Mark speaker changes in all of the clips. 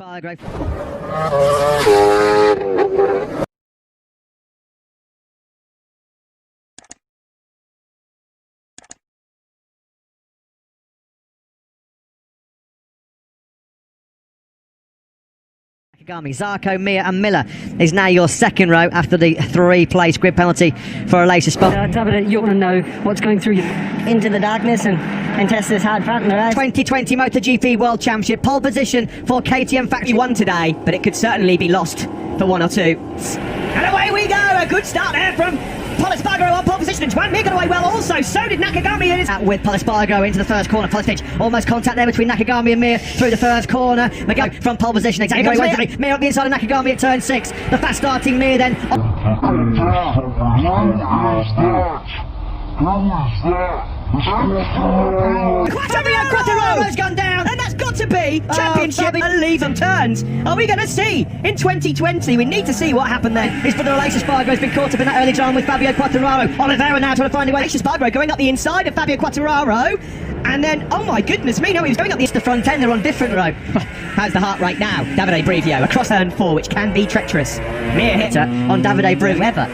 Speaker 1: Spargo. Zarco, Mir and Miller is now your second row after the 3-place grid penalty for a later spot.
Speaker 2: Davide, you want to know what's going through you into the darkness and test this hard front in the race.
Speaker 1: 2020 MotoGP World Championship pole position for KTM Factory 1 today, but it could certainly be lost for 1 or 2. And away we go, a good start there from Spargo on pole position, and Juan Mir got away well also, so did Nakagami. Out with Spargo into the first corner, pitch, almost contact there between Nakagami and Mir through the first corner. McGo from pole position, exactly where he went. Mir up the inside of Nakagami at turn 6, the fast starting Mir then. Quattro's gone down, and that's got to be championship and leave them turns. Are we going to see in 2020? We need to see what happened there. His brother Aleix Spargo's been caught up in that early drama with Fabio Quartararo. Oliveira now trying to find a way. Aleix Spargo going up the inside of Fabio Quartararo, and then, oh my goodness me, no, he was going up the front end. They're on different row. How's the heart rate now? Davide Brivio across turn 4, which can be treacherous. Mere hitter on Davide Brivio.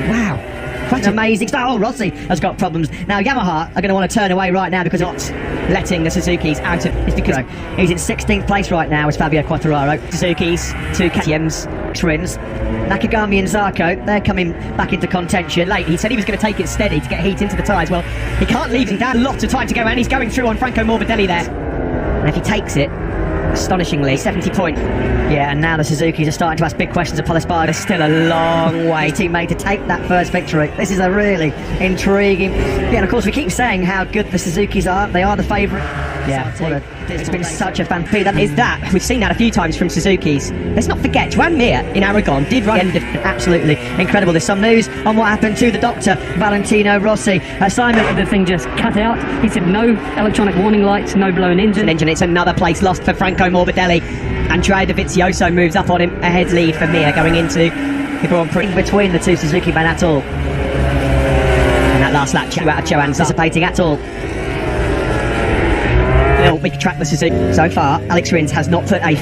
Speaker 1: Wow. Quite amazing start. Oh, Rossi has got problems. Now Yamaha are going to want to turn away right now because not letting the Suzuki's out of... It's because he's in 16th place right now as Fabio Quartararo. Suzuki's, 2 KTM's, Rins. Nakagami and Zarco, they're coming back into contention. Late, he said he was going to take it steady to get heat into the tyres. Well, he can't leave him down. Lots of time to go, and he's going through on Franco Morbidelli there. And if he takes it, astonishingly, 70 point. Yeah, and now the Suzukis are starting to ask big questions of Spargo. There's still a long way, teammate, to take that first victory. This is a really intriguing... Yeah, and of course we keep saying how good the Suzukis are. They are the favourite. Yeah, it's been such a fan. That is that. We've seen that a few times from Suzuki's. Let's not forget, Juan Mir in Aragon did run absolutely incredible. There's some news on what happened to the doctor, Valentino Rossi. Simon,
Speaker 2: the thing just cut out. He said no electronic warning lights, no blown engine.
Speaker 1: It's another place lost for Franco Morbidelli. Andrea Dovizioso moves up on him. Ahead lead for Mir going into the Grand Prix between the two Suzuki men at all. And that last lap, out of Joanne anticipating at all. We can track the Suzuki. So far, Alex Rins has not put a...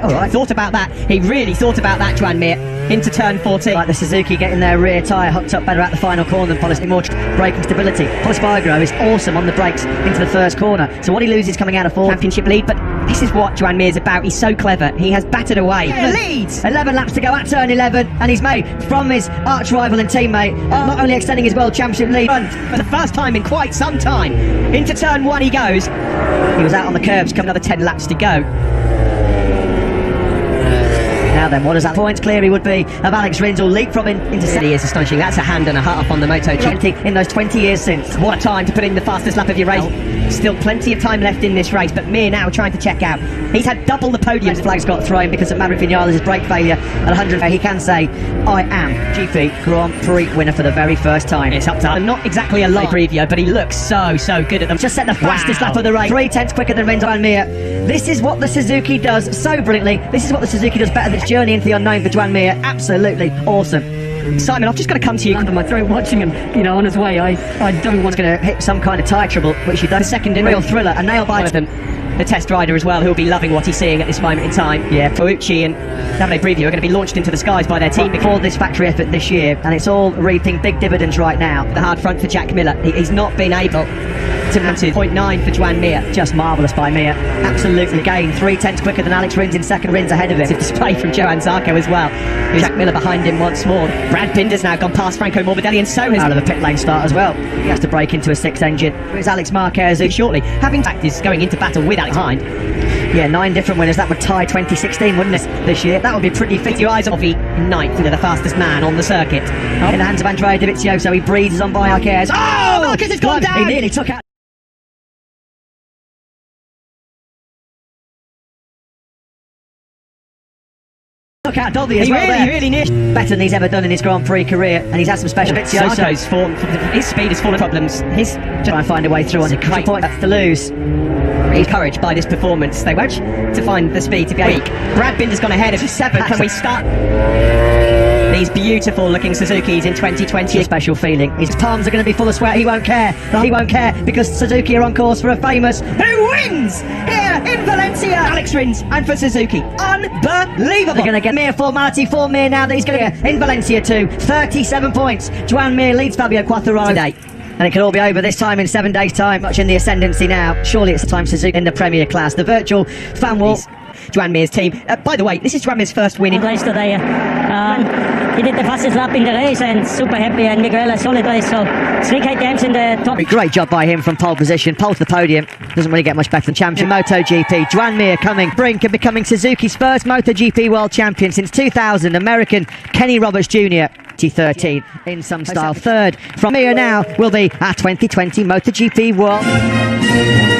Speaker 1: All right. Thought about that. He really thought about that, Juan Mir. Into turn 14. Like the Suzuki getting their rear tyre hooked up better at the final corner than Polis. More braking stability. Spargo is awesome on the brakes into the first corner. So what he loses coming out of 4th, championship lead, but this is what Juan Mir's about. He's so clever. He has battered away. Yeah, leads! 11 laps to go at turn 11, and he's made from his arch rival and teammate, not only extending his world championship lead, but for the first time in quite some time. Into turn 1 he goes. He was out on the curbs, come another 10 laps to go. Now then, what does that points clear he would be of Alex Rins, will leap from into second. He is astonishing. That's a hand and a half on the MotoGP in those 20 years since. What a time to put in the fastest lap of your race. Still plenty of time left in this race, but Mir now trying to check out. He's had double the podium. Flags got thrown because of Maverick Vinales' brake failure at 100. He can say, I am GP Grand Prix winner for the very first time. It's up to him. Not exactly a live preview, but he looks so good at them. Just set the fastest lap of the race. 3/10 quicker than Rins and Mir. This is what the Suzuki does so brilliantly. This is what the Suzuki does better than its journey into the unknown for Juan Mir. Absolutely awesome. Simon, I've just got to come to you.
Speaker 2: Under my throat watching him, on his way. I don't want...
Speaker 1: He's going to hit some kind of tyre trouble, which he does. Second in real thriller, a nail biter them. The test rider as well, who'll be loving what he's seeing at this moment in time. Yeah, Fuucci and Davide Brivio are going to be launched into the skies by their team before this factory effort this year, and it's all reaping big dividends right now. The hard front for Jack Miller. He's not been able to 0.9 for Juan Mir. Just marvellous by Mir. Absolutely gained 3/10 quicker than Alex Rins in second. Rins ahead of him. It's a display from Johan Zarco as well. Jack Miller behind him once more. Brad Binder's now gone past Franco Morbidelli, and so has out of a pit lane start as well. He has to break into a 6 engine. It's Alex Marquez shortly. Having practice going into battle with Alex behind. Yeah, 9 different winners. That would tie 2016, wouldn't it, this year? That would be pretty fit. Your eyes on the 9th, the fastest man on the circuit. In the hands of Andrea Dovizioso, he breezes on by Marquez. Oh, Marquez has gone down! He nearly took out... Look out Dobby as well. He really near. Better than he's ever done in his Grand Prix career, and he's had some special bits. Zarco's form, his speed is full of problems. He's trying to find a way through on a great point to lose. He's encouraged by this performance. They won't to find the speed to be weak. Brad Binder's gone ahead of 7. Can we start? These beautiful looking Suzukis in 2020. A special feeling. His palms are going to be full of sweat. He won't care. He won't care because Suzuki are on course for a famous who wins here in Valencia. Alex Rins, and for Suzuki. Unbelievable. They're going to get mere formality for Mir now that he's going to get in Valencia too. 37 points. Joan Mir leads Fabio Quartararo today. And it could all be over this time in 7 days' time. Much in the ascendancy now. Surely it's the time Suzuki in the Premier class. The virtual fan wall. Joan Mir's team. By the way, this is Joan Mir's first win in
Speaker 2: race today. He did the fastest lap in the race and super happy, and Miguel a solid race, so 3 KTMs in the top.
Speaker 1: Great job by him from pole position, pole to the podium. Doesn't really get much better than champion. MotoGP, Joan Mir coming brink and becoming Suzuki's first MotoGP world champion since 2000. American Kenny Roberts Jr. 2013 in some style. Third from Mir now will be our 2020 MotoGP world.